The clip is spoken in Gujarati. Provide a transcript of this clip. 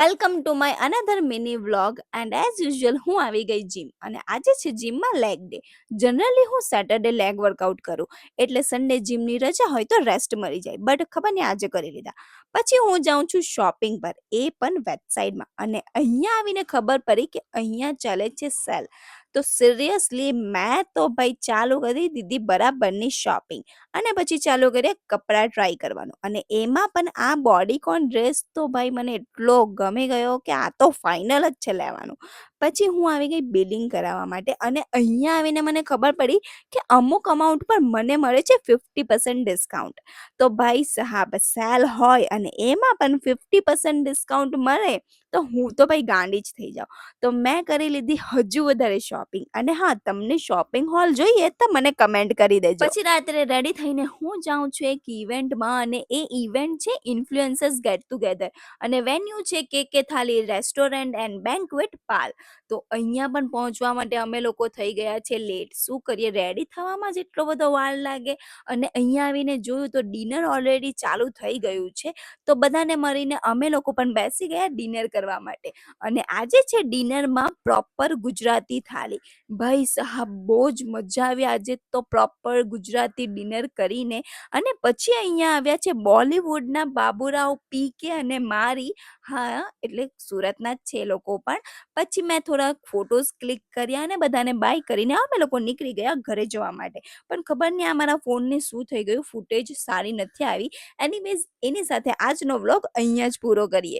Welcome to my another mini vlog and as usual હું આવી ગઈ જીમ અને આજે છે જીમમાં લેગ ડે. જનરલી હું સેટરડે લેગ વર્કઆઉટ કરું એટલે સન્ડે જીમની રજા હોય તો રેસ્ટ મળી જાય, બટ ખબર નહીં આજે કરી લીધા. પછી હું જાઉં છું શોપિંગ પર, એ પણ વેબસાઇટમાં, અને અહીંયા આવીને ખબર પડી કે અહીંયા ચાલે છે સેલ. તો સિરિયસલી મેં તો ભાઈ ચાલુ કરી દીધી બરાબરની શોપિંગ અને પછી ચાલુ કરીએ કપડાં ટ્રાય કરવાનું. અને એમાં પણ આ બોડીકોન ડ્રેસ તો ભાઈ મને એટલો ગમી ગયો કે આ તો ફાઇનલ જ છે લેવાનું. પછી હું આવી ગઈ બિલિંગ કરાવવા માટે અને અહીંયા આવીને મને ખબર પડી કે અમુક અમાઉન્ટ પર મને મળે છે 50% ડિસ્કાઉન્ટ. તો ભાઈ સાહેબ સેલ હોય અને એમાં પણ 50% ડિસ્કાઉન્ટ મળે તો હું તો ભાઈ ગાંડી જ થઈ જાઉં. તો મેં કરી લીધી હજુ વધારે શોપિંગ. અને હા, તમને શોપિંગ હોલ જોઈએ તો મને કમેન્ટ કરી દેજો. પછી રાત્રે રેડી થઈને હું જાઉં છું એક ઇવેન્ટમાં, અને એ ઇવેન્ટ છે ઇન્ફ્લુએન્સર્સ ગેટ ટુગેધર અને વેન્યુ છે કે થાલી રેસ્ટોરન્ટ એન્ડ બેન્ક્વેટ પાલ. તો અહીંયા પણ પહોંચવા માટે અમે લોકો થઈ ગયા છે લેટ. શું કરીએ, રેડી થવામાં જ એટલો બધો વાર લાગે. અને અહીંયા આવીને જોયું તો ડિનર ઓલરેડી ચાલુ થઈ ગયું છે. તો બધાને મળીને અમે લોકો પણ બેસી ગયા ડિનર કરવા માટે. અને આજે છે ડિનરમાં પ્રોપર ગુજરાતી થાળી. ભાઈ સાહેબ બહુ જ મજા આવી આજે તો પ્રોપર ગુજરાતી ડિનર કરીને. અને પછી અહીંયા આવ્યા છે બોલિવૂડના બાબુરાવ પીકે અને મારી. હા, એટલે સુરતના જ છે એ લોકો પણ. પછી મેં થોડા ફોટોઝ ક્લિક કર્યા અને બધાને બાય કરીને અમે લોકો નીકળી ગયા ઘરે જવા માટે. પણ ખબર નહીં આ મારા ફોનને શું થઈ ગયું, ફૂટેજ સારી નથી આવી. એનીવેઝ એની સાથે આજનો વ્લોગ અહીંયા જ પૂરો કરીએ.